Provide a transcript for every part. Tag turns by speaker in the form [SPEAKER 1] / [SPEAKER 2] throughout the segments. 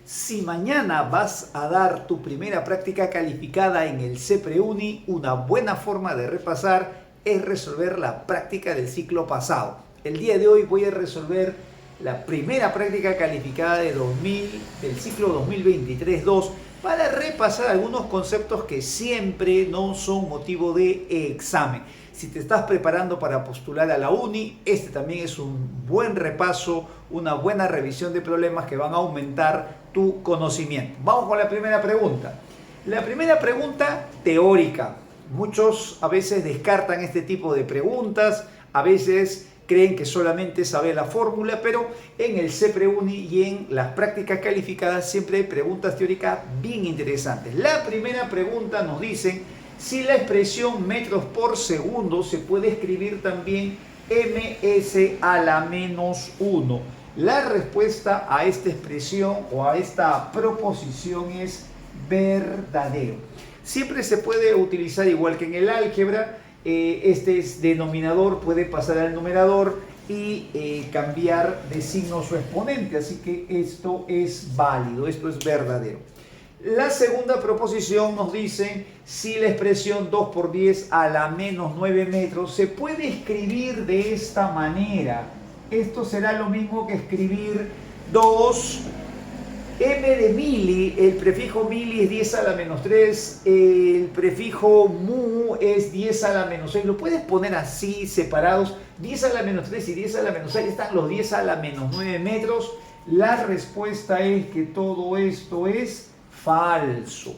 [SPEAKER 1] Si mañana vas a dar tu primera práctica calificada en el CEPREUNI, una buena forma de repasar es resolver la práctica del ciclo pasado. El día de hoy voy a resolver la primera práctica calificada del ciclo 2023-2 para repasar algunos conceptos que siempre no son motivo de examen. Si te estás preparando para postular a la uni, este también es un buen repaso, una buena revisión de problemas que van a aumentar tu conocimiento. Vamos con la primera pregunta. La primera pregunta teórica. Muchos a veces descartan este tipo de preguntas, a veces creen que solamente sabe la fórmula, pero en el CEPREUNI y en las prácticas calificadas siempre hay preguntas teóricas bien interesantes. La primera pregunta nos dice si la expresión metros por segundo se puede escribir también ms a la menos 1. La respuesta a esta expresión o a esta proposición es verdadero. Siempre se puede utilizar igual que en el álgebra. Este denominador puede pasar al numerador y cambiar de signo su exponente, así que esto es válido, esto es verdadero. La segunda proposición nos dice si la expresión 2 por 10 a la menos 9 metros se puede escribir de esta manera. Esto será lo mismo que escribir 2 m de mili, el prefijo mili es 10 a la menos 3, el prefijo mu es 10 a la menos 6. Lo puedes poner así, separados, 10 a la menos 3 y 10 a la menos 6, están los 10 a la menos 9 metros. La respuesta es que todo esto es falso.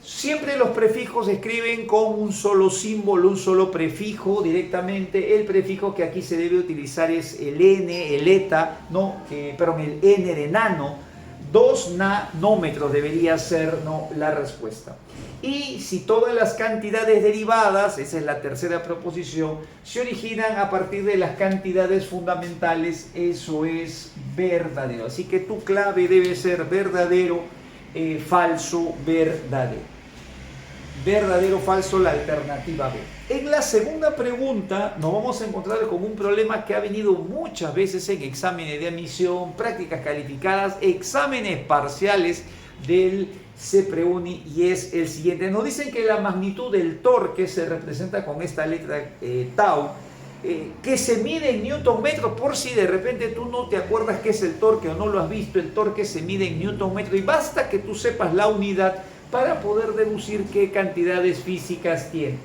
[SPEAKER 1] Siempre los prefijos se escriben con un solo símbolo, un solo prefijo directamente. El prefijo que aquí se debe utilizar es el n, el eta, el n de nano. 2 nanómetros debería ser la respuesta. Y si todas las cantidades derivadas, esa es la tercera proposición, se originan a partir de las cantidades fundamentales, eso es verdadero. Así que tu clave debe ser verdadero, falso, verdadero. Verdadero, falso, la alternativa B. En la segunda pregunta nos vamos a encontrar con un problema que ha venido muchas veces en exámenes de admisión, prácticas calificadas, exámenes parciales del CEPREUNI, y es el siguiente. Nos dicen que la magnitud del torque se representa con esta letra tau, que se mide en newton metro. Por si de repente tú no te acuerdas qué es el torque o no lo has visto, el torque se mide en newton metro y basta que tú sepas la unidad para poder deducir qué cantidades físicas tiene.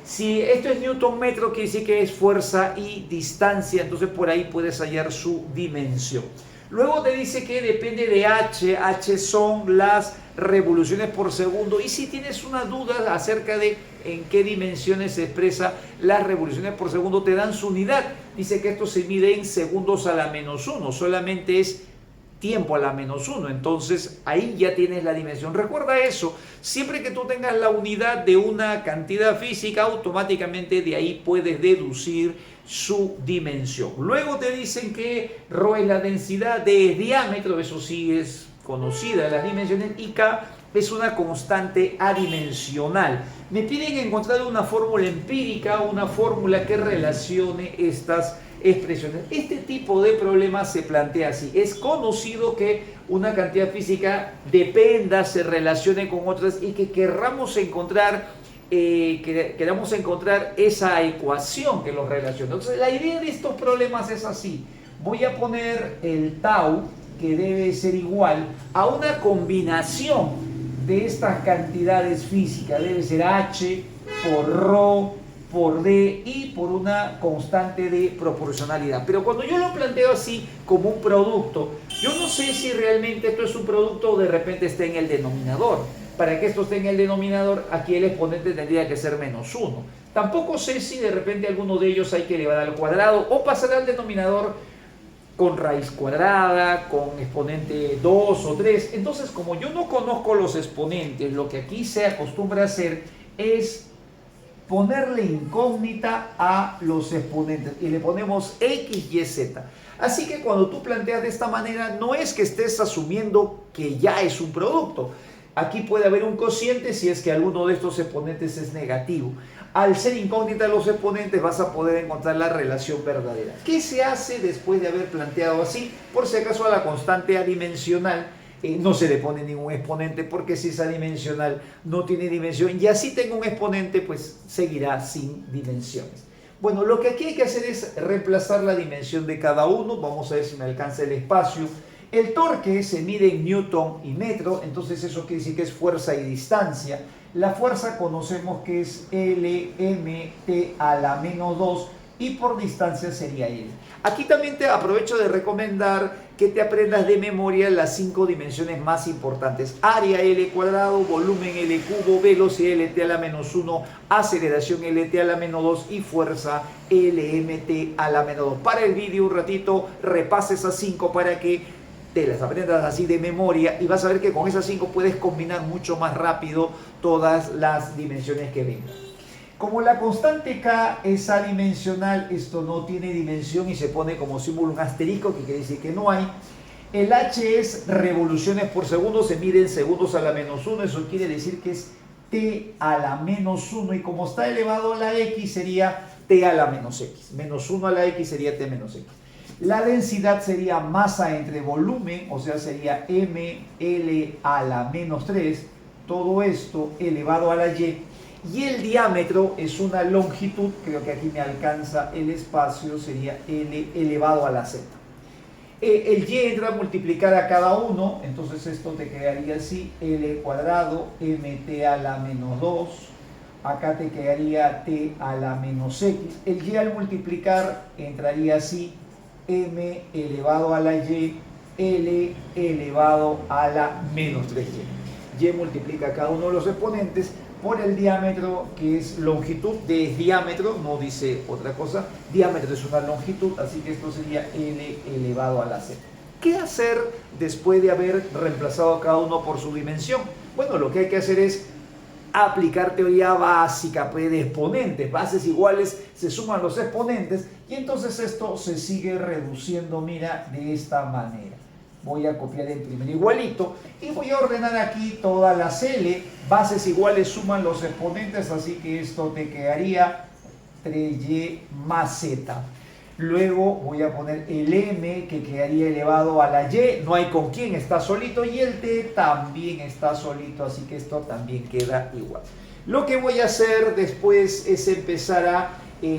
[SPEAKER 1] Si esto es newton metro, quiere decir que es fuerza y distancia, entonces por ahí puedes hallar su dimensión. Luego te dice que depende de h son las revoluciones por segundo, y si tienes una duda acerca de en qué dimensiones se expresa las revoluciones por segundo, te dan su unidad. Dice que esto se mide en segundos a la menos 1, solamente es tiempo a la menos 1, entonces ahí ya tienes la dimensión. Recuerda eso, siempre que tú tengas la unidad de una cantidad física, automáticamente de ahí puedes deducir su dimensión. Luego te dicen que ρ es la densidad de diámetro, eso sí es conocida las dimensiones, y K es una constante adimensional. Me piden encontrar una fórmula empírica, una fórmula que relacione estas expresiones. Este tipo de problema se plantea así. Es conocido que una cantidad física dependa, se relacione con otras y que queramos encontrar esa ecuación que los relacione. Entonces la idea de estos problemas es así. Voy a poner el tau, que debe ser igual a una combinación de estas cantidades físicas. Debe ser h por ρ por D y por una constante de proporcionalidad. Pero cuando yo lo planteo así como un producto, yo no sé si realmente esto es un producto o de repente está en el denominador. Para que esto esté en el denominador, aquí el exponente tendría que ser menos 1. Tampoco sé si de repente alguno de ellos hay que elevar al cuadrado o pasar al denominador con raíz cuadrada, con exponente 2 o 3. Entonces, como yo no conozco los exponentes, lo que aquí se acostumbra a hacer es ponerle incógnita a los exponentes y le ponemos x, y, z. Así que cuando tú planteas de esta manera, no es que estés asumiendo que ya es un producto. Aquí puede haber un cociente si es que alguno de estos exponentes es negativo. Al ser incógnita los exponentes vas a poder encontrar la relación verdadera. ¿Qué se hace después de haber planteado así? Por si acaso a la constante adimensional no se le pone ningún exponente porque si esa dimensional no tiene dimensión y así tengo un exponente, pues seguirá sin dimensiones. Bueno, lo que aquí hay que hacer es reemplazar la dimensión de cada uno. Vamos a ver si me alcanza el espacio. El torque se mide en newton y metro, entonces eso quiere decir que es fuerza y distancia. La fuerza conocemos que es Lmt a la menos 2 y por distancia sería L. Aquí también te aprovecho de recomendar que te aprendas de memoria las 5 dimensiones más importantes: área L cuadrado, volumen L cubo, velocidad LT a la menos 1, aceleración LT a la menos 2 y fuerza LMT a la menos 2. Para el vídeo un ratito, repasa esas 5 para que te las aprendas así de memoria y vas a ver que con esas 5 puedes combinar mucho más rápido todas las dimensiones que vengan. Como la constante K es adimensional, esto no tiene dimensión y se pone como símbolo un asterisco, que quiere decir que no hay. El H es revoluciones por segundo, se mide en segundos a la menos 1, eso quiere decir que es T a la menos 1 y como está elevado a la X sería T a la menos X. Menos 1 a la X sería T menos X. La densidad sería masa entre volumen, o sea, sería mL a la menos 3, todo esto elevado a la Y. Y el diámetro es una longitud, creo que aquí me alcanza el espacio, sería L elevado a la Z. El Y entra a multiplicar a cada uno, entonces esto te quedaría así, L cuadrado, mt a la menos 2, acá te quedaría T a la menos X. El Y al multiplicar entraría así, m elevado a la Y, L elevado a la menos 3Y. Y multiplica cada uno de los exponentes por el diámetro, que es longitud de diámetro, no dice otra cosa, diámetro es una longitud, así que esto sería L elevado a la Z. ¿Qué hacer después de haber reemplazado a cada uno por su dimensión? Bueno, lo que hay que hacer es aplicar teoría básica de exponentes, bases iguales, se suman los exponentes y entonces esto se sigue reduciendo, mira, de esta manera. Voy a copiar el primer igualito y voy a ordenar aquí todas las L, bases iguales suman los exponentes, así que esto te quedaría 3y más z. Luego voy a poner el m que quedaría elevado a la y, no hay con quién, está solito, y el t también está solito, así que esto también queda igual. Lo que voy a hacer después es empezar a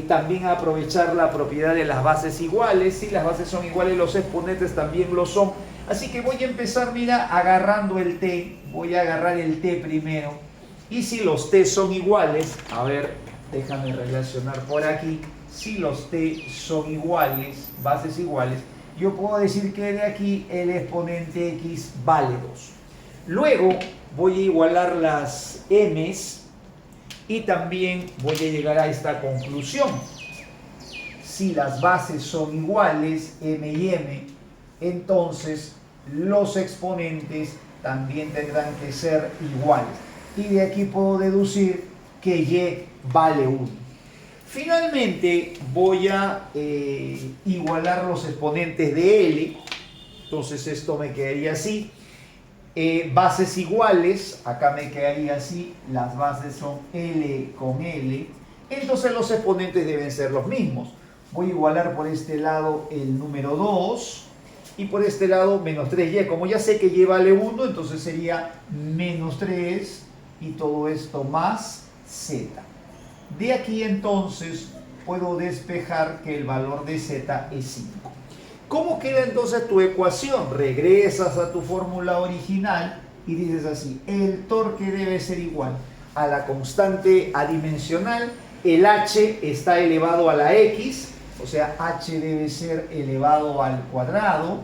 [SPEAKER 1] también a aprovechar la propiedad de las bases iguales. Si las bases son iguales, los exponentes también lo son. Así que voy a empezar, mira, agarrando el t, voy a agarrar el t primero, y si los t son iguales, a ver, déjame relacionar por aquí, si los t son iguales, bases iguales, yo puedo decir que de aquí el exponente x vale 2. Luego voy a igualar las m's y también voy a llegar a esta conclusión. Si las bases son iguales, m y m, entonces los exponentes también tendrán que ser iguales. Y de aquí puedo deducir que y vale 1. Finalmente voy a igualar los exponentes de L. Entonces esto me quedaría así. Bases iguales, acá me quedaría así. Las bases son L con L. Entonces los exponentes deben ser los mismos. Voy a igualar por este lado el número 2 y por este lado menos 3y. Como ya sé que y vale 1, entonces sería menos 3 y todo esto más z. De aquí entonces puedo despejar que el valor de z es 5. ¿Cómo queda entonces tu ecuación? Regresas a tu fórmula original y dices así: el torque debe ser igual a la constante adimensional, el h está elevado a la x, o sea, h debe ser elevado al cuadrado,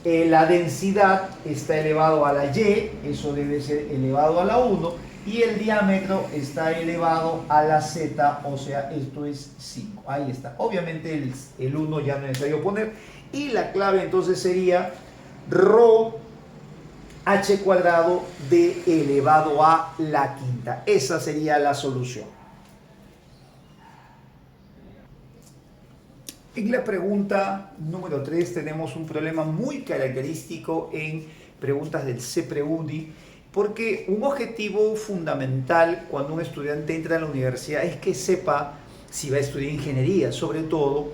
[SPEAKER 1] la densidad está elevado a la y, eso debe ser elevado a la 1, y el diámetro está elevado a la z, o sea, esto es 5. Ahí está. Obviamente el 1 ya no es necesario poner, y la clave entonces sería ρ h cuadrado de elevado a la quinta. Esa sería la solución. En la pregunta número 3 tenemos un problema muy característico en preguntas del CEPREUNI, porque un objetivo fundamental cuando un estudiante entra a la universidad es que sepa, si va a estudiar ingeniería sobre todo,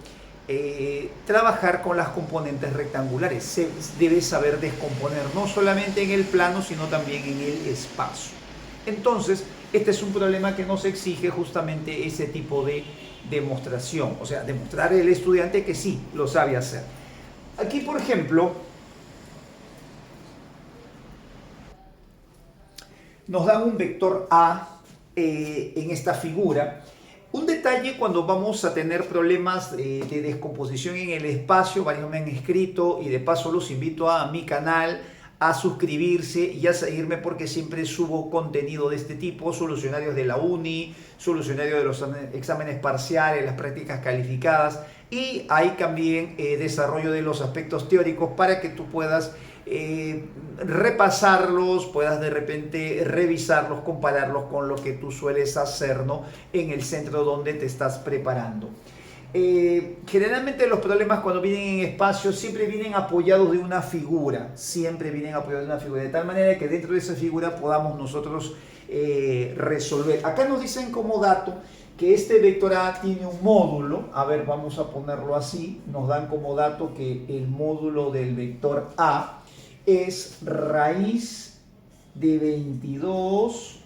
[SPEAKER 1] trabajar con las componentes rectangulares. Se debe saber descomponer no solamente en el plano, sino también en el espacio. Entonces, este es un problema que nos exige justamente ese tipo de demostración, o sea, demostrar al estudiante que sí lo sabe hacer. Aquí, por ejemplo, nos dan un vector A en esta figura. Un detalle cuando vamos a tener problemas de descomposición en el espacio, varios me han escrito y de paso los invito a mi canal a suscribirse y a seguirme porque siempre subo contenido de este tipo, solucionarios de la uni, solucionarios de los exámenes parciales, las prácticas calificadas y hay también desarrollo de los aspectos teóricos para que tú puedas repasarlos, puedas de repente revisarlos, compararlos con lo que tú sueles hacer, ¿no? En el centro donde te estás preparando. Generalmente los problemas cuando vienen en espacio siempre vienen apoyados de una figura, de tal manera que dentro de esa figura podamos nosotros resolver. Acá nos dicen como dato que este vector A tiene un módulo, a ver, vamos a ponerlo así, nos dan como dato que el módulo del vector A es raíz de 22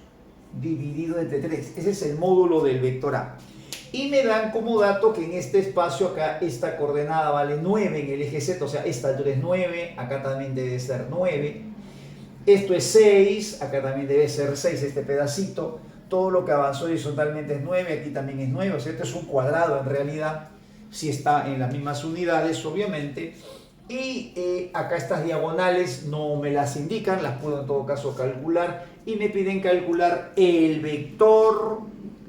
[SPEAKER 1] dividido entre 3. Ese es el módulo del vector A. Y me dan como dato que en este espacio acá esta coordenada vale 9 en el eje Z, o sea, esta altura es 9, acá también debe ser 9. Esto es 6, acá también debe ser 6 este pedacito. Todo lo que avanzó horizontalmente es 9, aquí también es 9, o sea, esto es un cuadrado en realidad, si está en las mismas unidades, obviamente. Y acá estas diagonales no me las indican, las puedo en todo caso calcular y me piden calcular el vector,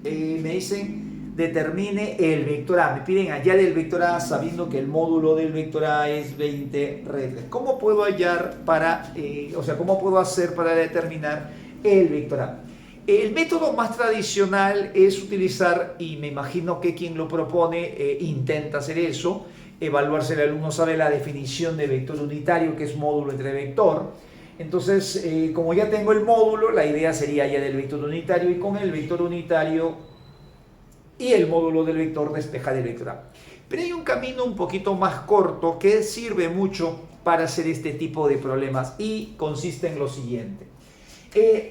[SPEAKER 1] me dicen determine el vector A, me piden hallar el vector A sabiendo que el módulo del vector A es 20 reglas. ¿Cómo puedo hallar cómo puedo hacer para determinar el vector A? El método más tradicional es utilizar, y me imagino que quien lo propone intenta hacer eso, evaluar si el alumno sabe la definición de vector unitario, que es módulo entre vector. Entonces, como ya tengo el módulo, la idea sería ya del vector unitario y con el vector unitario y el módulo del vector despejar el vector A. Pero hay un camino un poquito más corto que sirve mucho para hacer este tipo de problemas y consiste en lo siguiente.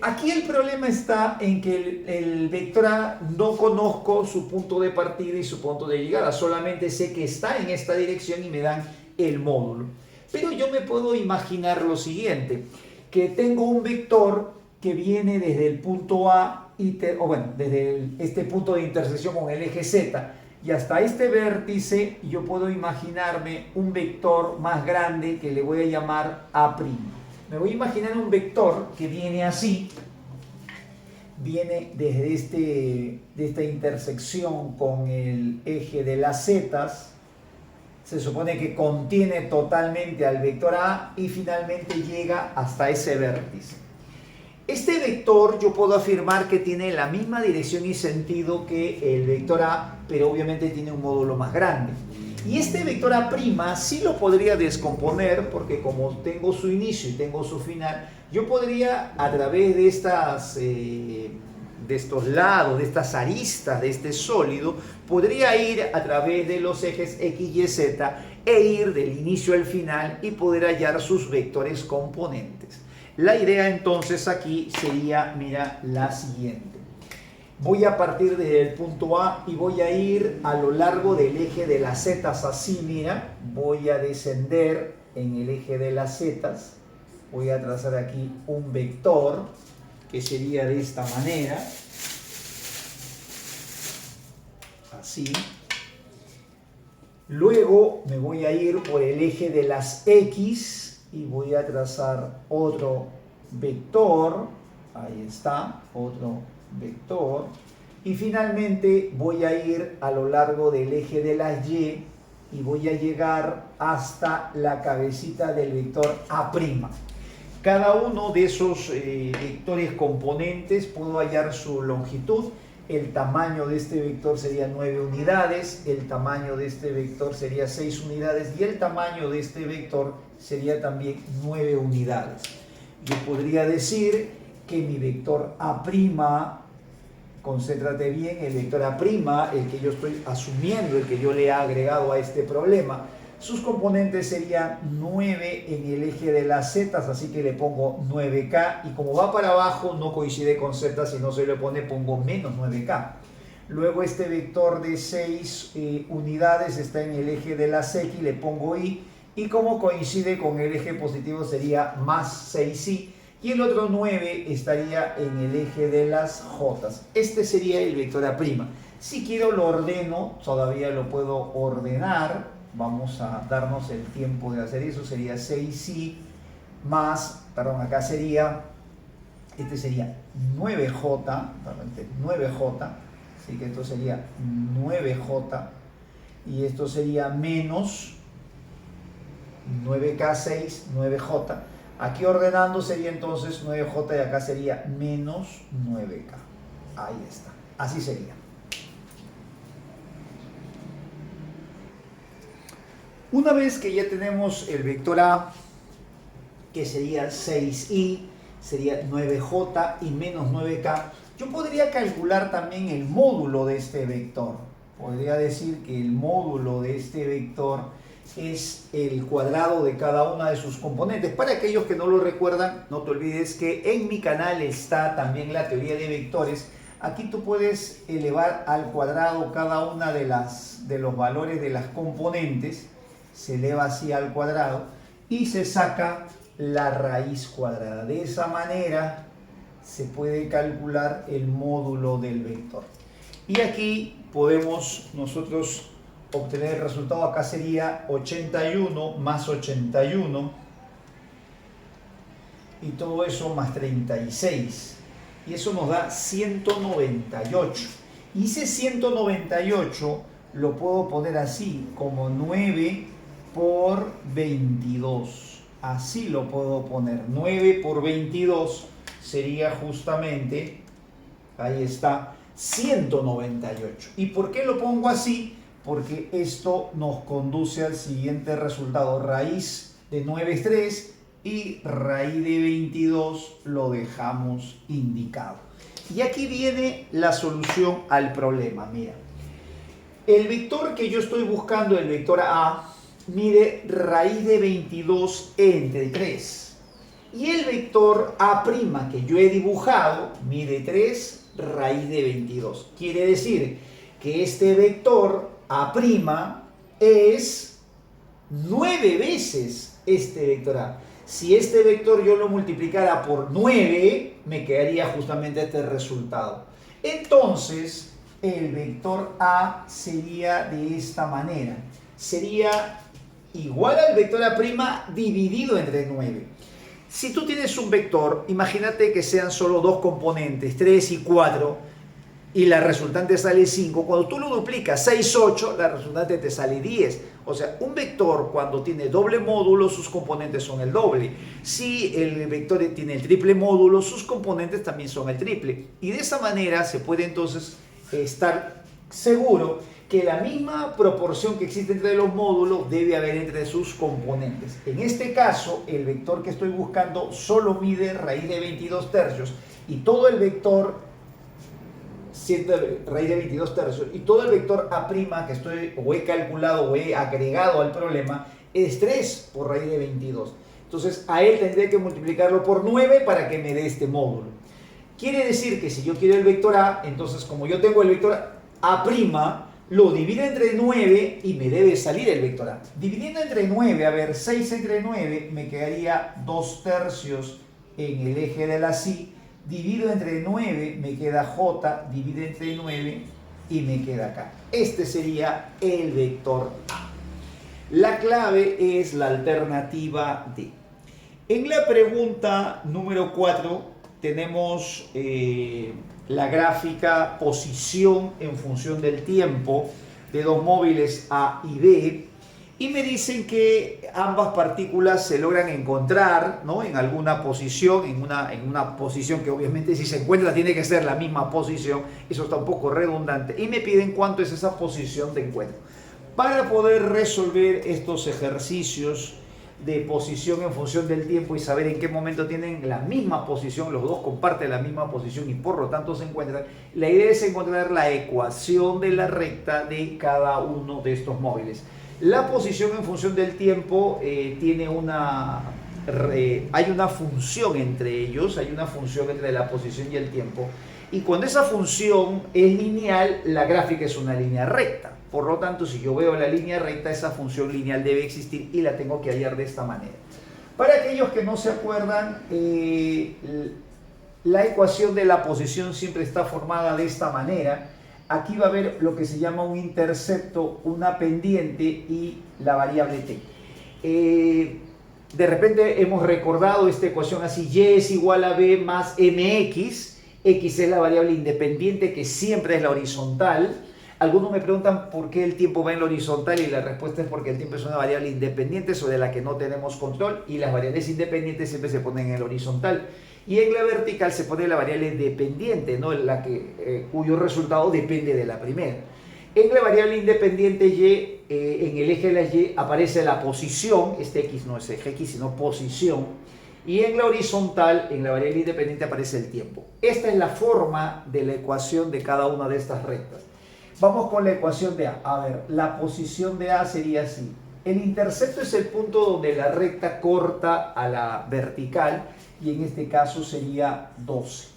[SPEAKER 1] Aquí el problema está en que el vector A no conozco su punto de partida y su punto de llegada, solamente sé que está en esta dirección y me dan el módulo. Pero yo me puedo imaginar lo siguiente, que tengo un vector que viene desde el punto A, desde este punto de intersección con el eje Z y hasta este vértice, yo puedo imaginarme un vector más grande que le voy a llamar A'. Me voy a imaginar un vector que viene así, viene desde esta intersección con el eje de las zetas, se supone que contiene totalmente al vector A y finalmente llega hasta ese vértice. Este vector yo puedo afirmar que tiene la misma dirección y sentido que el vector A, pero obviamente tiene un módulo más grande. Y este vector A' sí lo podría descomponer porque como tengo su inicio y tengo su final, yo podría a través de estos lados, de estas aristas de este sólido, podría ir a través de los ejes X, Y, Z e ir del inicio al final y poder hallar sus vectores componentes. La idea entonces aquí sería, mira, la siguiente. Voy a partir del punto A y voy a ir a lo largo del eje de las zetas así, mira. Voy a descender en el eje de las zetas. Voy a trazar aquí un vector que sería de esta manera. Así. Luego me voy a ir por el eje de las X y voy a trazar otro vector. Ahí está, otro vector. Y finalmente voy a ir a lo largo del eje de las Y y voy a llegar hasta la cabecita del vector A'. Cada uno de esos vectores componentes puedo hallar su longitud. El tamaño de este vector sería 9 unidades, el tamaño de este vector sería 6 unidades y el tamaño de este vector sería también 9 unidades. Yo podría decir que mi vector A' concéntrate bien, el vector A', el que yo estoy asumiendo, el que yo le he agregado a este problema, sus componentes serían 9 en el eje de las z, así que le pongo 9k, y como va para abajo no coincide con z, si no se le pone pongo menos 9k. Luego este vector de 6 unidades está en el eje de las x, le pongo y como coincide con el eje positivo sería más 6y, y el otro 9 estaría en el eje de las j. Este sería el vector A'. Si quiero lo ordeno, todavía lo puedo ordenar. Vamos a darnos el tiempo de hacer eso. Sería 6i más, perdón, acá sería, este sería 9j, realmente 9j, así que esto sería 9j, y esto sería menos 9k6, 9j. Aquí ordenando sería entonces 9j y acá sería menos 9k. Ahí está, así sería. Una vez que ya tenemos el vector A, que sería 6i, sería 9j y menos 9k, yo podría calcular también el módulo de este vector. Podría decir que el módulo de este vector es el cuadrado de cada una de sus componentes. Para aquellos que no lo recuerdan, no te olvides que en mi canal está también la teoría de vectores. Aquí tú puedes elevar al cuadrado cada una de los valores de las componentes. Se eleva así al cuadrado y se saca la raíz cuadrada. De esa manera se puede calcular el módulo del vector. Y aquí podemos nosotros obtener el resultado. Acá sería 81 más 81 y todo eso más 36. Y eso nos da 198. Y ese 198 lo puedo poner así, como 9 por 22. Así lo puedo poner. 9 por 22 sería justamente, ahí está, 198. ¿Y por qué lo pongo así? Porque esto nos conduce al siguiente resultado. Raíz de 9 es 3 y raíz de 22 lo dejamos indicado. Y aquí viene la solución al problema. Mira, el vector que yo estoy buscando, el vector A, mide raíz de 22 entre 3. Y el vector A' que yo he dibujado mide 3 raíz de 22. Quiere decir que este vector A' es 9 veces este vector A. Si este vector yo lo multiplicara por 9, me quedaría justamente este resultado. Entonces, el vector A sería de esta manera. Sería igual al vector A' dividido entre 9. Si tú tienes un vector, imagínate que sean solo dos componentes, 3 y 4, y la resultante sale 5. Cuando tú lo duplicas, 6, 8, la resultante te sale 10. O sea, un vector cuando tiene doble módulo, sus componentes son el doble. Si el vector tiene el triple módulo, sus componentes también son el triple. Y de esa manera se puede entonces estar seguro que la misma proporción que existe entre los módulos debe haber entre sus componentes. En este caso, el vector que estoy buscando solo mide raíz de 22 tercios y todo el vector raíz de 22 tercios y todo el vector A' que estoy o he calculado o he agregado al problema es 3 por raíz de 22. Entonces a él tendré que multiplicarlo por 9 para que me dé este módulo. Quiere decir que si yo quiero el vector A, entonces como yo tengo el vector A', lo divido entre 9 y me debe salir el vector A. Dividiendo entre 9, a ver, 6 entre 9 me quedaría 2 tercios en el eje de la Y. Divido entre 9, me queda J, divido entre 9 y me queda acá. Este sería el vector A. La clave es la alternativa D. En la pregunta número 4 tenemos la gráfica posición en función del tiempo de dos móviles A y B. Y me dicen que ambas partículas se logran encontrar, ¿no?, en alguna posición, en una posición que obviamente si se encuentra tiene que ser la misma posición. Eso está un poco redundante. Y me piden cuánto es esa posición de encuentro. Para poder resolver estos ejercicios de posición en función del tiempo y saber en qué momento tienen la misma posición, los dos comparten la misma posición y por lo tanto se encuentran. La idea es encontrar la ecuación de la recta de cada uno de estos móviles. La posición en función del tiempo tiene hay una función entre ellos, hay una función entre la posición y el tiempo. Y cuando esa función es lineal, la gráfica es una línea recta. Por lo tanto, si yo veo la línea recta, esa función lineal debe existir y la tengo que hallar de esta manera. Para aquellos que no se acuerdan, la ecuación de la posición siempre está formada de esta manera. Aquí va a haber lo que se llama un intercepto, una pendiente y la variable t. De repente hemos recordado esta ecuación así: y es igual a b más mx. X es la variable independiente que siempre es la horizontal. Algunos me preguntan por qué el tiempo va en la horizontal y la respuesta es porque el tiempo es una variable independiente sobre la que no tenemos control y las variables independientes siempre se ponen en el horizontal. Y en la vertical se pone la variable dependiente, ¿no? Cuyo resultado depende de la primera. En la variable independiente y, en el eje de la y aparece la posición, este x no es eje x sino posición. Y en la horizontal, en la variable independiente, aparece el tiempo. Esta es la forma de la ecuación de cada una de estas rectas. Vamos con la ecuación de A. A ver, la posición de A sería así. El intercepto es el punto donde la recta corta a la vertical y en este caso sería 12.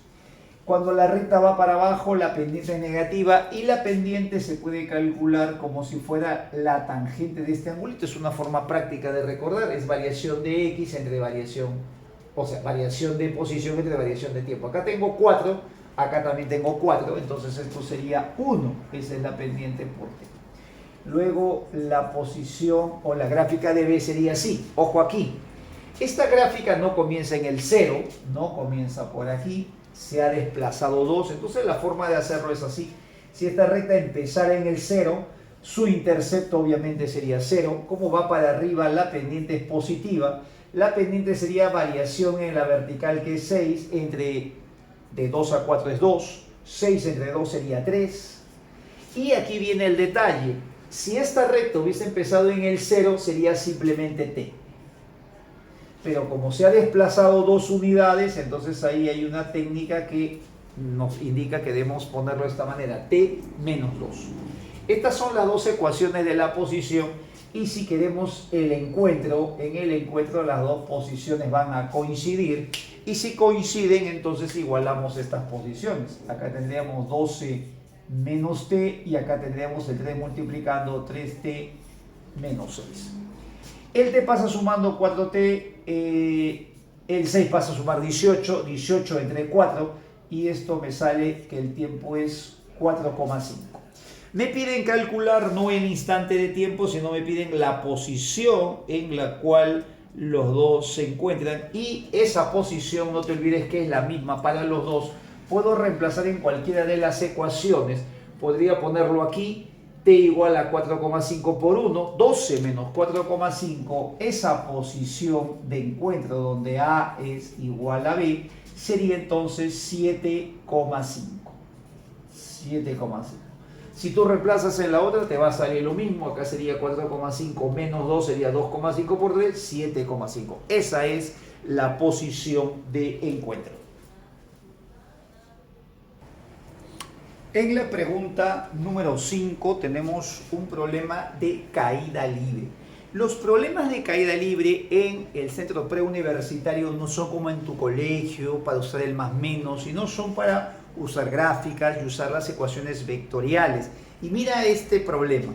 [SPEAKER 1] Cuando la recta va para abajo, la pendiente es negativa y la pendiente se puede calcular como si fuera la tangente de este angulito. Es una forma práctica de recordar, es variación de x entre variación de posición entre variación de tiempo. Acá tengo 4, acá también tengo 4, entonces esto sería 1, esa es la pendiente por t. Luego la posición o la gráfica de B sería así, ojo aquí. Esta gráfica no comienza en el 0, no comienza por aquí, se ha desplazado 2, entonces la forma de hacerlo es así. Si esta recta empezara en el 0, su intercepto obviamente sería 0. Como va para arriba, la pendiente es positiva. La pendiente sería variación en la vertical, que es 6, de 2 a 4 es 2, 6 entre 2 sería 3. Y aquí viene el detalle: si esta recta hubiese empezado en el 0, sería simplemente t. Pero como se ha desplazado 2 unidades, entonces ahí hay una técnica que nos indica que debemos ponerlo de esta manera: t menos 2. Estas son las dos ecuaciones de la posición, y si queremos el encuentro, en el encuentro las dos posiciones van a coincidir, y si coinciden entonces igualamos estas posiciones. Acá tendríamos 12 menos t y acá tendríamos el 3 multiplicando 3t menos 6. El t pasa sumando 4t, el 6 pasa a sumar 18, 18 entre 4, y esto me sale que el tiempo es 4,5. Me piden calcular no el instante de tiempo, sino me piden la posición en la cual los dos se encuentran, y esa posición, no te olvides que es la misma para los dos. Puedo reemplazar en cualquiera de las ecuaciones, podría ponerlo aquí: t igual a 4,5 por 1, 12 menos 4,5, esa posición de encuentro donde A es igual a B, sería entonces 7,5. 7,5. Si tú reemplazas en la otra, te va a salir lo mismo. Acá sería 4,5 menos 2, sería 2,5 por 3, 7,5. Esa es la posición de encuentro. En la pregunta número 5 tenemos un problema de caída libre. Los problemas de caída libre en el centro preuniversitario no son como en tu colegio para usar el más menos, sino son para usar gráficas y usar las ecuaciones vectoriales. Y mira este problema.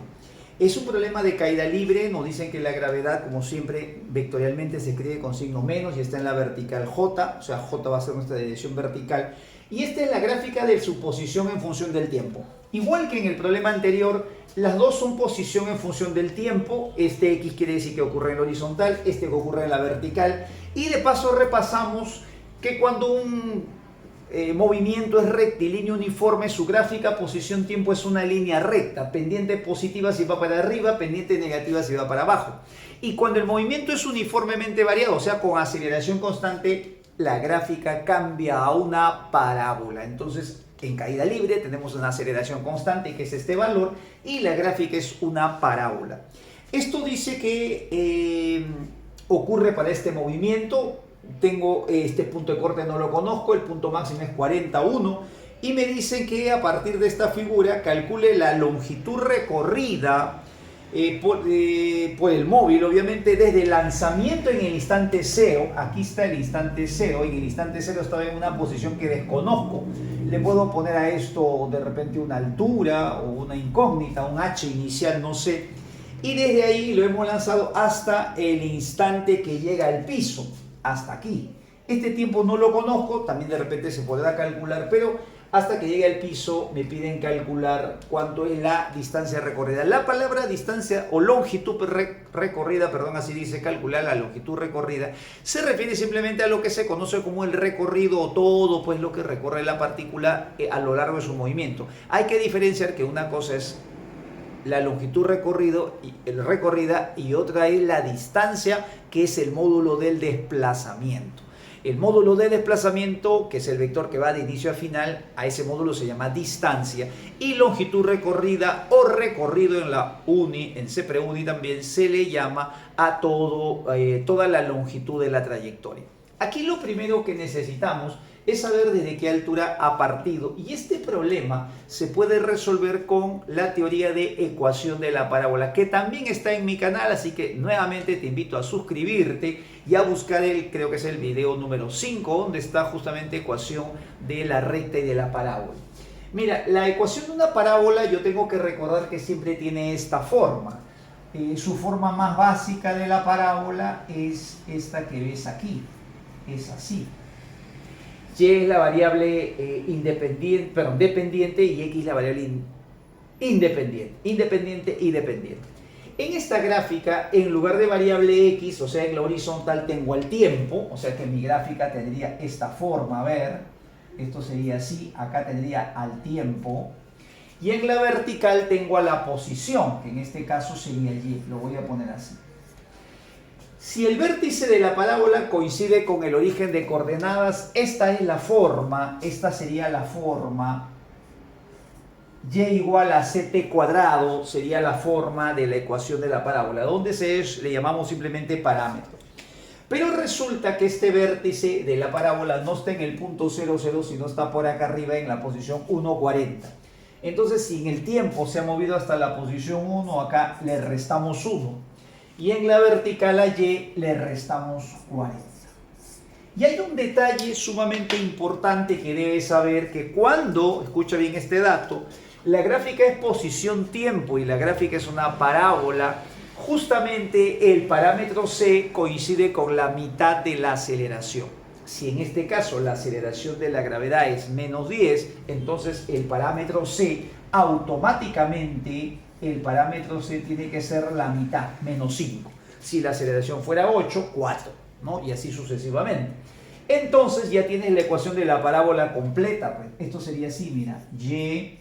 [SPEAKER 1] Es un problema de caída libre. Nos dicen que la gravedad, como siempre, vectorialmente se escribe con signo menos y está en la vertical J, o sea, J va a ser nuestra dirección vertical. Y esta es la gráfica de su posición en función del tiempo. Igual que en el problema anterior, las dos son posición en función del tiempo. Este X quiere decir que ocurre en la horizontal, este que ocurre en la vertical. Y de paso repasamos que cuando un movimiento es rectilíneo uniforme, su gráfica posición-tiempo es una línea recta, pendiente positiva si va para arriba, pendiente negativa si va para abajo. Y cuando el movimiento es uniformemente variado, o sea, con aceleración constante, la gráfica cambia a una parábola. Entonces, en caída libre tenemos una aceleración constante, que es este valor, y la gráfica es una parábola. Esto dice que ocurre para este movimiento. Tengo este punto de corte, no lo conozco, el punto máximo es 41 y me dice que a partir de esta figura calcule la longitud recorrida por el móvil, obviamente desde el lanzamiento en el instante cero. Aquí está el instante cero, y en el instante cero estaba en una posición que desconozco. Le puedo poner a esto de repente una altura o una incógnita, un H inicial, no sé. Y desde ahí lo hemos lanzado hasta el instante que llega al piso, hasta aquí. Este tiempo no lo conozco, también de repente se podrá calcular, pero hasta que llegue al piso me piden calcular cuánto es la distancia recorrida. La palabra distancia o longitud recorrida, perdón, así dice, calcular la longitud recorrida, se refiere simplemente a lo que se conoce como el recorrido o todo, pues lo que recorre la partícula a lo largo de su movimiento. Hay que diferenciar que una cosa es la longitud recorrida y otra es la distancia, que es el módulo del desplazamiento. El módulo de desplazamiento, que es el vector que va de inicio a final, a ese módulo se llama distancia, y longitud recorrida o recorrido en la uni, en CEPREUNI también se le llama a toda la longitud de la trayectoria. Aquí lo primero que necesitamos es saber desde qué altura ha partido, y este problema se puede resolver con la teoría de ecuación de la parábola, que también está en mi canal, así que nuevamente te invito a suscribirte y a buscar creo que es el video número 5, donde está justamente ecuación de la recta y de la parábola. Mira, la ecuación de una parábola yo tengo que recordar que siempre tiene esta forma. Su forma más básica de la parábola es esta que ves aquí, es así. Y es la variable dependiente y x la variable independiente y dependiente. En esta gráfica, en lugar de variable x, o sea, en la horizontal tengo el tiempo, o sea que mi gráfica tendría esta forma, a ver, esto sería así, acá tendría al tiempo, y en la vertical tengo a la posición, que en este caso sería y, lo voy a poner así. Si el vértice de la parábola coincide con el origen de coordenadas, esta es la forma, esta sería la forma, y igual a ct cuadrado sería la forma de la ecuación de la parábola, donde le llamamos simplemente parámetro. Pero resulta que este vértice de la parábola no está en el punto 0, 0, sino está por acá arriba en la posición 1,40. Entonces, si en el tiempo se ha movido hasta la posición 1, acá le restamos 1. Y en la vertical a y le restamos 40. Y hay un detalle sumamente importante que debes saber, que cuando, escucha bien este dato, la gráfica es posición-tiempo y la gráfica es una parábola, justamente el parámetro c coincide con la mitad de la aceleración. Si en este caso la aceleración de la gravedad es menos 10, entonces el parámetro c automáticamente, el parámetro c tiene que ser la mitad, menos 5. Si la aceleración fuera 8, 4, ¿no? Y así sucesivamente. Entonces ya tienes la ecuación de la parábola completa. Pues esto sería así, mira, y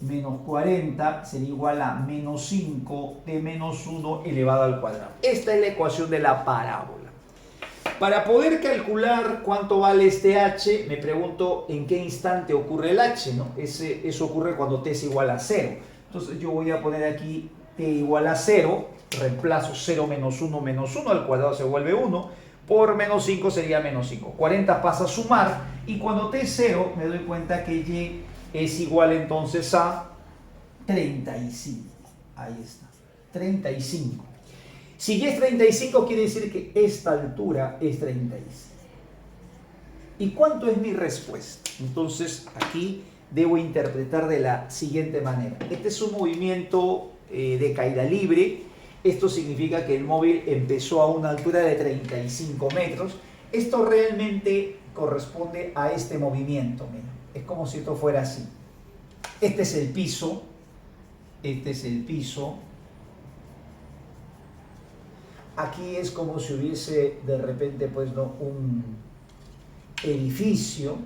[SPEAKER 1] menos 40 sería igual a menos 5 de menos 1 elevado al cuadrado. Esta es la ecuación de la parábola. Para poder calcular cuánto vale este h, me pregunto en qué instante ocurre el h, ¿no? Eso ocurre cuando t es igual a 0. Entonces yo voy a poner aquí t igual a 0, reemplazo 0 menos 1 al cuadrado se vuelve 1, por menos 5 sería menos 5. 40 pasa a sumar, y cuando t es 0 me doy cuenta que y es igual entonces a 35. Ahí está, 35. Si y es 35, quiere decir que esta altura es 35. ¿Y cuánto es mi respuesta? Entonces aquí debo interpretar de la siguiente manera. Este es un movimiento de caída libre. Esto significa que el móvil empezó a una altura de 35 metros. Esto realmente corresponde a este movimiento. Mira, es como si esto fuera así. Este es el piso. Este es el piso. Aquí es como si hubiese de repente pues no un edificio.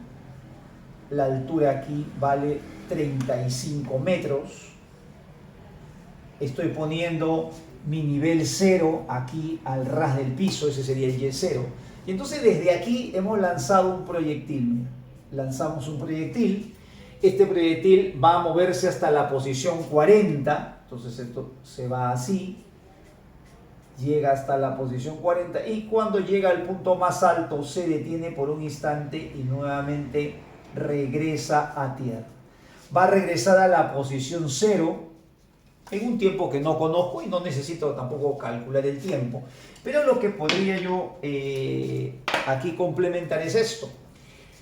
[SPEAKER 1] La altura aquí vale 35 metros. Estoy poniendo mi nivel 0 aquí al ras del piso, ese sería el y0. Y entonces desde aquí hemos lanzado un proyectil. Lanzamos un proyectil. Este proyectil va a moverse hasta la posición 40. Entonces esto se va así. llega hasta la posición 40 y cuando llega al punto más alto se detiene por un instante y nuevamente regresa a tierra. Va a regresar a la posición 0 en un tiempo que no conozco y no necesito tampoco calcular el tiempo. Pero lo que podría yo aquí complementar es esto.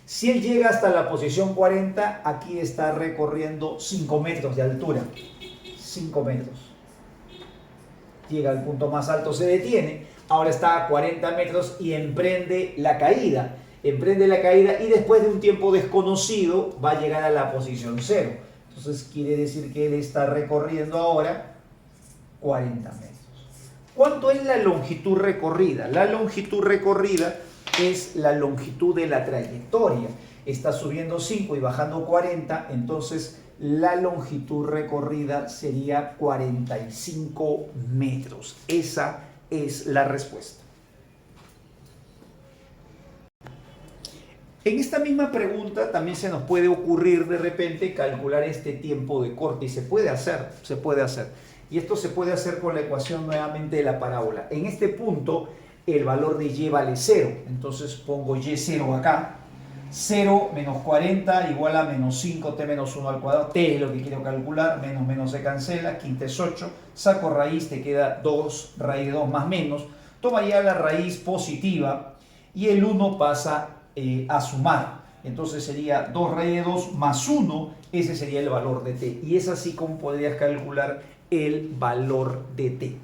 [SPEAKER 1] Si él llega hasta la posición 40, aquí está recorriendo 5 metros de altura. 5 metros. Llega al punto más alto, se detiene, ahora está a 40 metros y emprende la caída. Emprende la caída y después de un tiempo desconocido va a llegar a la posición 0. Entonces quiere decir que él está recorriendo ahora 40 metros. ¿Cuánto es la longitud recorrida? La longitud recorrida es la longitud de la trayectoria. Está subiendo 5 y bajando 40, entonces la longitud recorrida sería 45 metros. Esa es la respuesta. En esta misma pregunta también se nos puede ocurrir de repente calcular este tiempo de corte y se puede hacer. Y esto se puede hacer con la ecuación nuevamente de la parábola. En este punto el valor de y vale 0, entonces pongo y0 acá. 0 menos 40 igual a menos 5t menos 1 al cuadrado. T es lo que quiero calcular, menos menos se cancela, quinta es 8, saco raíz, te queda 2, raíz de 2 más menos. Toma ya la raíz positiva y el 1 pasa a sumar. Entonces sería 2 raíz de 2 más 1, ese sería el valor de t. Y es así como podrías calcular el valor de t.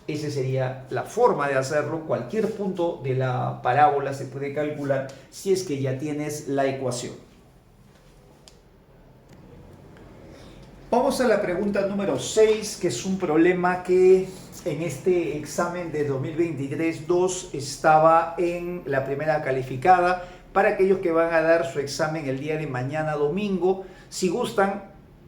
[SPEAKER 1] Esa sería la forma de hacerlo. Cualquier punto de la parábola se puede calcular si es que ya tienes la ecuación. Vamos a la pregunta número 6, que es un problema que en este examen de 2023-2 estaba en la primera calificada. Para aquellos que van a dar su examen el día de mañana domingo, si gustan,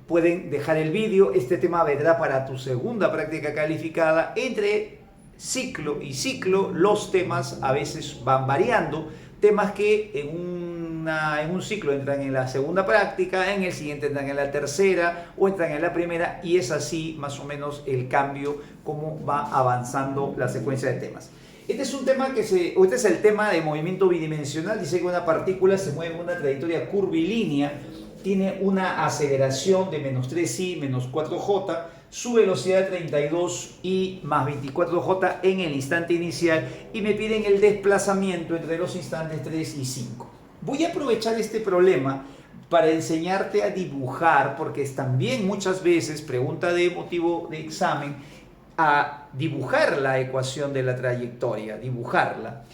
[SPEAKER 1] pueden dejar el vídeo. Este tema vendrá para tu segunda práctica calificada. Entre ciclo y ciclo, los temas a veces van variando. Temas que en un ciclo entran en la segunda práctica, en el siguiente entran en la tercera o entran en la primera, y es así más o menos el cambio, cómo va avanzando la secuencia de temas. Este es un tema este es el tema de movimiento bidimensional. Dice que una partícula se mueve en una trayectoria curvilínea, tiene una aceleración de menos 3i menos 4j, su velocidad 32i más 24j en el instante inicial, y me piden el desplazamiento entre los instantes 3 y 5. Voy a aprovechar este problema para enseñarte a dibujar, porque es también muchas veces pregunta de motivo de examen, a dibujar la ecuación de la trayectoria, dibujarla.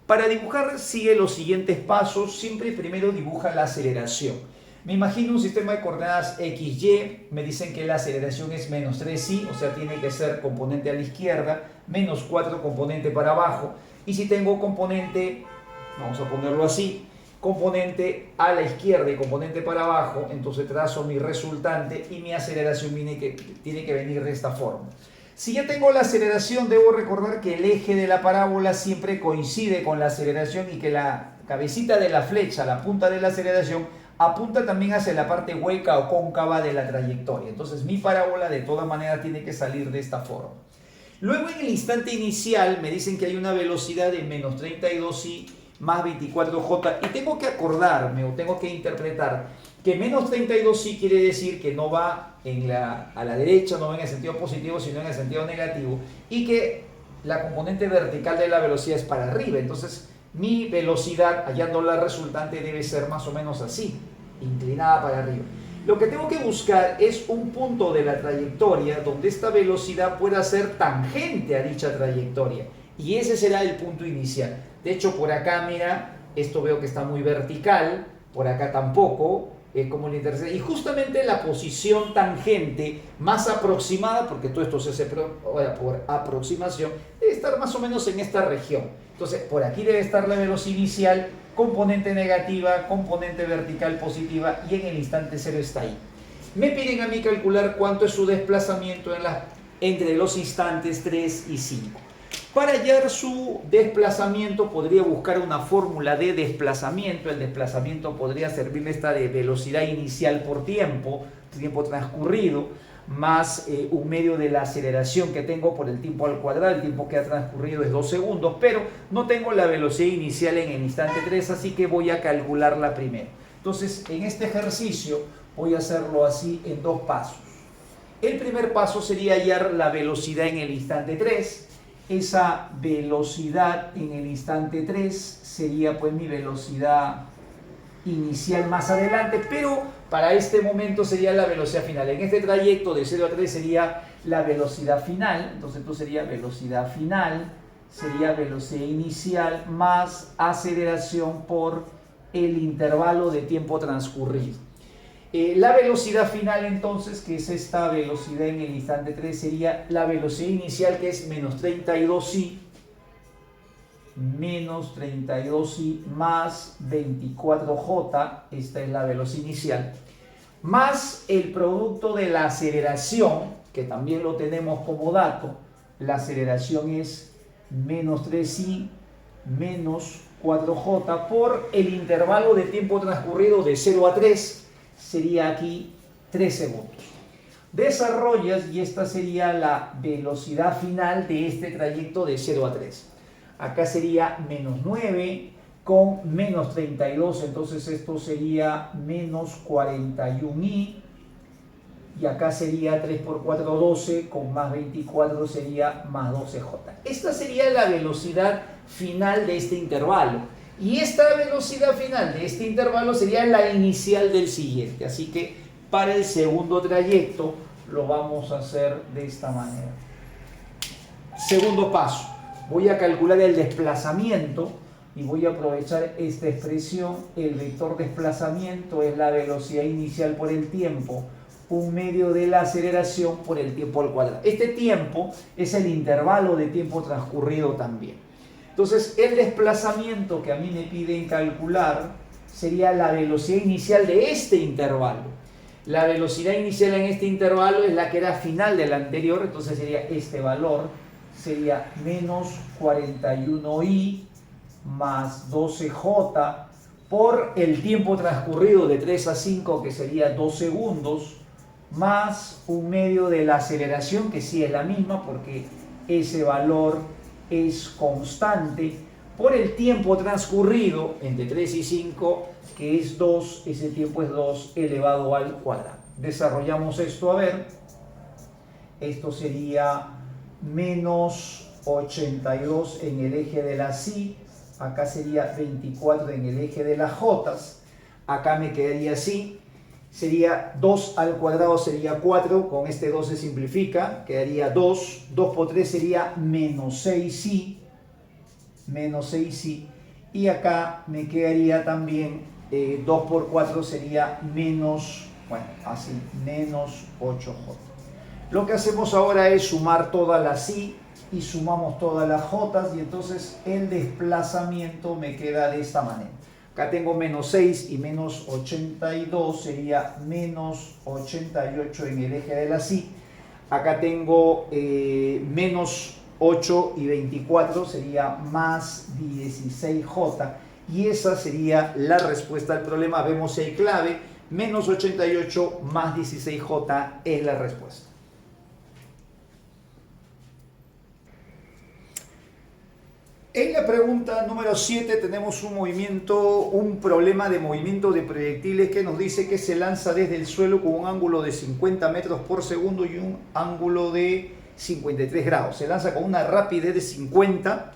[SPEAKER 1] Para dibujar sigue los siguientes pasos. Siempre primero dibuja la aceleración. Me imagino un sistema de coordenadas x, y, me dicen que la aceleración es menos 3i, o sea, tiene que ser componente a la izquierda, menos 4 componente para abajo, y si tengo componente, vamos a ponerlo así, componente a la izquierda y componente para abajo, entonces trazo mi resultante y mi aceleración tiene que venir de esta forma. Si ya tengo la aceleración, debo recordar que el eje de la parábola siempre coincide con la aceleración y que la cabecita de la flecha, la punta de la aceleración, apunta también hacia la parte hueca o cóncava de la trayectoria. Entonces mi parábola de todas maneras tiene que salir de esta forma. Luego en el instante inicial me dicen que hay una velocidad de menos 32i más 24j y tengo que acordarme o tengo que interpretar que menos 32i quiere decir que no va a la derecha, no va en el sentido positivo, sino en el sentido negativo, y que la componente vertical de la velocidad es para arriba. Entonces mi velocidad, hallando la resultante, debe ser más o menos así, inclinada para arriba. Lo que tengo que buscar es un punto de la trayectoria donde esta velocidad pueda ser tangente a dicha trayectoria, y ese será el punto inicial. De hecho, por acá, mira, esto veo que está muy vertical, por acá tampoco, como la intersección, y justamente la posición tangente más aproximada, porque todo esto se hace por aproximación, debe estar más o menos en esta región. Entonces, por aquí debe estar la velocidad inicial, componente negativa, componente vertical positiva, y en el instante cero está ahí. Me piden a mí calcular cuánto es su desplazamiento entre los instantes 3 y 5. Para hallar su desplazamiento podría buscar una fórmula de desplazamiento. El desplazamiento podría servirme esta de velocidad inicial por tiempo transcurrido. más 1/2 de la aceleración que tengo por el tiempo al cuadrado. El tiempo que ha transcurrido es 2 segundos, pero no tengo la velocidad inicial en el instante 3, así que voy a calcularla primero. Entonces, en este ejercicio voy a hacerlo así en 2 pasos. El primer paso sería hallar la velocidad en el instante 3. Esa velocidad en el instante 3 sería pues mi velocidad inicial más adelante, pero para este momento sería la velocidad final. En este trayecto de 0 a 3 sería la velocidad final. Entonces esto sería velocidad final, sería velocidad inicial más aceleración por el intervalo de tiempo transcurrido. La velocidad final entonces, que es esta velocidad en el instante 3, sería la velocidad inicial, que es menos 32i más 24j, esta es la velocidad inicial, más el producto de la aceleración, que también lo tenemos como dato. La aceleración es menos 3i menos 4j por el intervalo de tiempo transcurrido de 0 a 3, sería aquí 3 segundos. Desarrollas y esta sería la velocidad final de este trayecto de 0 a 3. Acá sería menos 9 con menos 32, entonces esto sería menos 41i. Y acá sería 3 por 4, 12, con más 24 sería más 12j. Esta sería la velocidad final de este intervalo. Y esta velocidad final de este intervalo sería la inicial del siguiente. Así que para el segundo trayecto lo vamos a hacer de esta manera. Segundo paso. Voy a calcular el desplazamiento y voy a aprovechar esta expresión. El vector desplazamiento es la velocidad inicial por el tiempo, 1/2 de la aceleración por el tiempo al cuadrado. Este tiempo es el intervalo de tiempo transcurrido también. Entonces, el desplazamiento que a mí me piden calcular sería la velocidad inicial de este intervalo. La velocidad inicial en este intervalo es la que era final del anterior, entonces sería este valor, sería menos 41i más 12j por el tiempo transcurrido de 3 a 5, que sería 2 segundos, más 1/2 de la aceleración, que sí es la misma porque ese valor es constante, por el tiempo transcurrido entre 3 y 5, que es 2, ese tiempo es 2 elevado al cuadrado. Desarrollamos esto, a ver, esto sería menos 82 en el eje de las y, acá sería 24 en el eje de las j, acá me quedaría así, sería 2 al cuadrado sería 4, con este 2 se simplifica, quedaría 2, 2 por 3 sería menos 6i, y acá me quedaría también 2 por 4 sería menos, bueno, así, menos 8j. Lo que hacemos ahora es sumar todas las i y sumamos todas las j, y entonces el desplazamiento me queda de esta manera. Acá tengo menos 6 y menos 82, sería menos 88 en el eje de la y. Acá tengo menos 8 y 24, sería más 16j. Y esa sería la respuesta al problema. Vemos si hay clave, menos 88 más 16j es la respuesta. En la pregunta número 7 tenemos un problema de movimiento de proyectiles que nos dice que se lanza desde el suelo con un ángulo de 50 metros por segundo y un ángulo de 53 grados. Se lanza con una rapidez de 50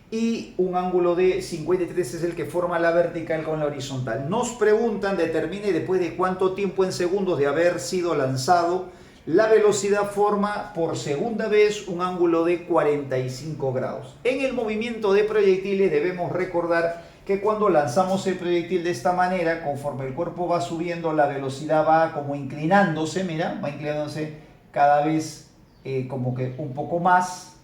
[SPEAKER 1] y un ángulo de 53 es el que forma la vertical con la horizontal. Nos preguntan, determine después de cuánto tiempo en segundos de haber sido lanzado, la velocidad forma por segunda vez un ángulo de 45 grados. En el movimiento de proyectiles debemos recordar que cuando lanzamos el proyectil de esta manera, conforme el cuerpo va subiendo, la velocidad va como inclinándose, mira, va inclinándose cada vez como que un poco más,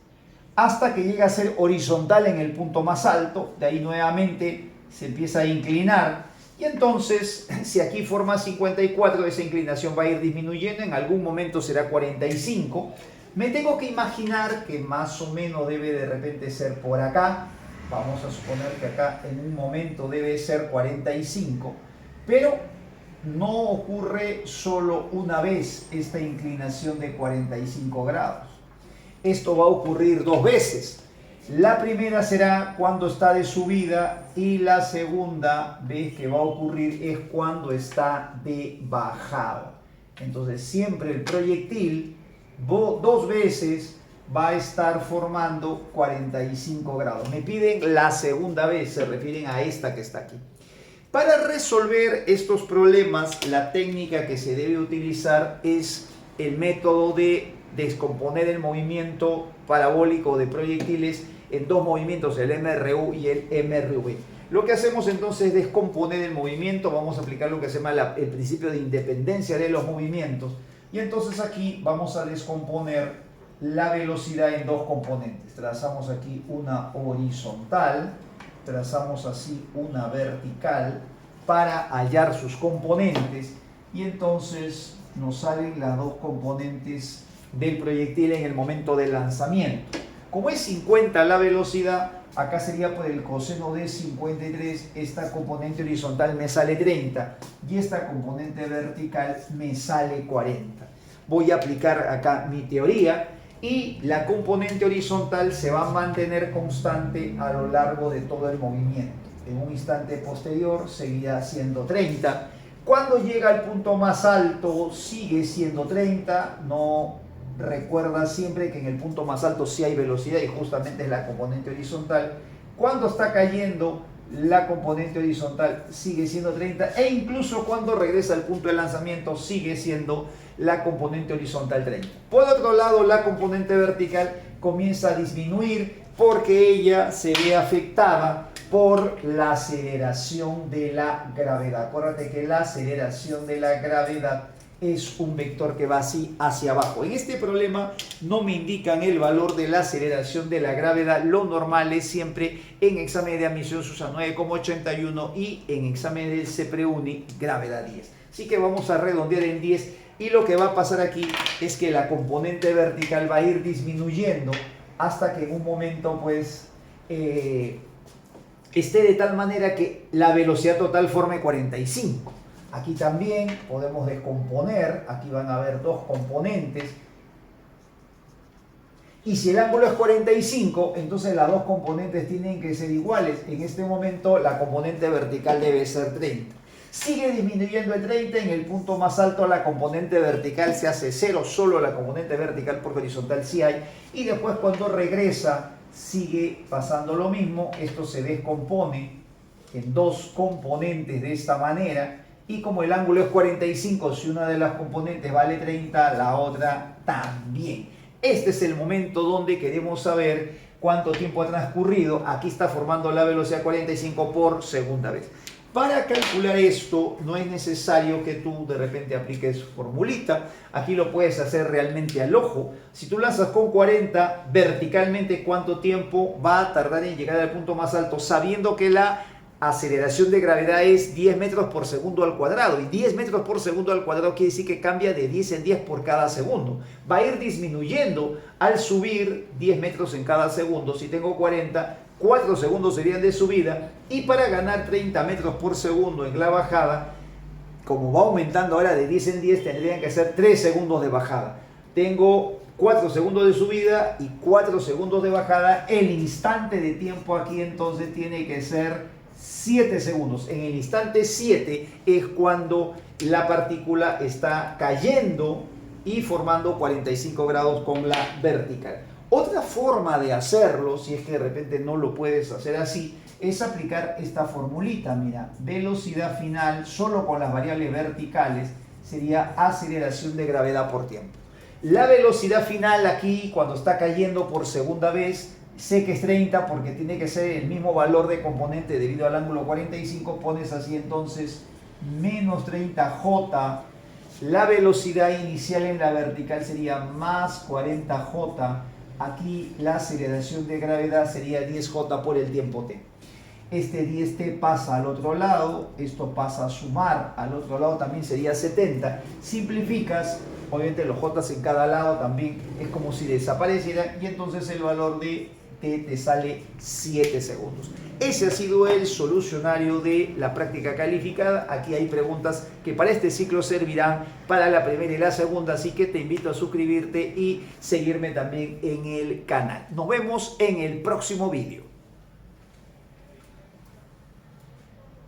[SPEAKER 1] hasta que llega a ser horizontal en el punto más alto. De ahí nuevamente se empieza a inclinar. Y entonces, si aquí forma 54, esa inclinación va a ir disminuyendo, en algún momento será 45. Me tengo que imaginar que más o menos debe de repente ser por acá. Vamos a suponer que acá en un momento debe ser 45. Pero no ocurre solo una vez esta inclinación de 45 grados. Esto va a ocurrir dos veces. La primera será cuando está de subida y la segunda vez que va a ocurrir es cuando está de bajada. Entonces siempre el proyectil dos veces va a estar formando 45 grados. Me piden la segunda vez, se refieren a esta que está aquí. Para resolver estos problemas, la técnica que se debe utilizar es el método de descomponer el movimiento parabólico de proyectiles en dos movimientos, el MRU y el MRV. Lo que hacemos entonces es descomponer el movimiento, vamos a aplicar lo que se llama el principio de independencia de los movimientos, y entonces aquí vamos a descomponer la velocidad en dos componentes. Trazamos aquí una horizontal, trazamos así una vertical para hallar sus componentes, y entonces nos salen las dos componentes del proyectil en el momento del lanzamiento. Como es 50 la velocidad, acá sería por el coseno de 53, esta componente horizontal me sale 30 y esta componente vertical me sale 40. Voy a aplicar acá mi teoría y la componente horizontal se va a mantener constante a lo largo de todo el movimiento. En un instante posterior seguirá siendo 30. Cuando llega al punto más alto sigue siendo 30, no recuerda siempre que en el punto más alto sí hay velocidad y justamente es la componente horizontal. Cuando está cayendo, la componente horizontal sigue siendo 30 e incluso cuando regresa al punto de lanzamiento sigue siendo la componente horizontal 30. Por otro lado, la componente vertical comienza a disminuir porque ella se ve afectada por la aceleración de la gravedad. Acuérdate que la aceleración de la gravedad es un vector que va así hacia abajo. En este problema no me indican el valor de la aceleración de la gravedad. Lo normal es siempre en examen de admisión se usa 9,81 y en examen del CEPREUNI gravedad 10. Así que vamos a redondear en 10 y lo que va a pasar aquí es que la componente vertical va a ir disminuyendo hasta que en un momento pues esté de tal manera que la velocidad total forme 45. Aquí también podemos descomponer, aquí van a haber dos componentes. Y si el ángulo es 45, entonces las dos componentes tienen que ser iguales. En este momento la componente vertical debe ser 30. Sigue disminuyendo el 30, en el punto más alto la componente vertical se hace 0, solo la componente vertical porque horizontal sí hay. Y después cuando regresa sigue pasando lo mismo, esto se descompone en dos componentes de esta manera. Y como el ángulo es 45, si una de las componentes vale 30, la otra también. Este es el momento donde queremos saber cuánto tiempo ha transcurrido. Aquí está formando la velocidad 45 por segunda vez. Para calcular esto no es necesario que tú de repente apliques formulita. Aquí lo puedes hacer realmente al ojo. Si tú lanzas con 40, verticalmente cuánto tiempo va a tardar en llegar al punto más alto, sabiendo que la aceleración de gravedad es 10 metros por segundo al cuadrado, y 10 metros por segundo al cuadrado quiere decir que cambia de 10 en 10 por cada segundo. Va a ir disminuyendo al subir 10 metros en cada segundo. Si tengo 40, 4 segundos serían de subida, y para ganar 30 metros por segundo en la bajada, como va aumentando ahora de 10 en 10, tendrían que ser 3 segundos de bajada. Tengo 4 segundos de subida y 4 segundos de bajada. El instante de tiempo aquí entonces tiene que ser 7 segundos. En el instante 7 es cuando la partícula está cayendo y formando 45 grados con la vertical. Otra forma de hacerlo, si es que de repente no lo puedes hacer así, es aplicar esta formulita. Mira, velocidad final solo con las variables verticales sería aceleración de gravedad por tiempo. La velocidad final aquí, cuando está cayendo por segunda vez, sé que es 30 porque tiene que ser el mismo valor de componente debido al ángulo 45, pones así entonces menos 30J, la velocidad inicial en la vertical sería más 40J, aquí la aceleración de gravedad sería 10J por el tiempo T. Este 10T pasa al otro lado, esto pasa a sumar, al otro lado también sería 70, simplificas, obviamente los J en cada lado también es como si desapareciera y entonces el valor de te sale 7 segundos. Ese ha sido el solucionario de la práctica calificada. Aquí hay preguntas que para este ciclo servirán para la primera y la segunda, así que te invito a suscribirte y seguirme también en el canal. Nos vemos en el próximo vídeo.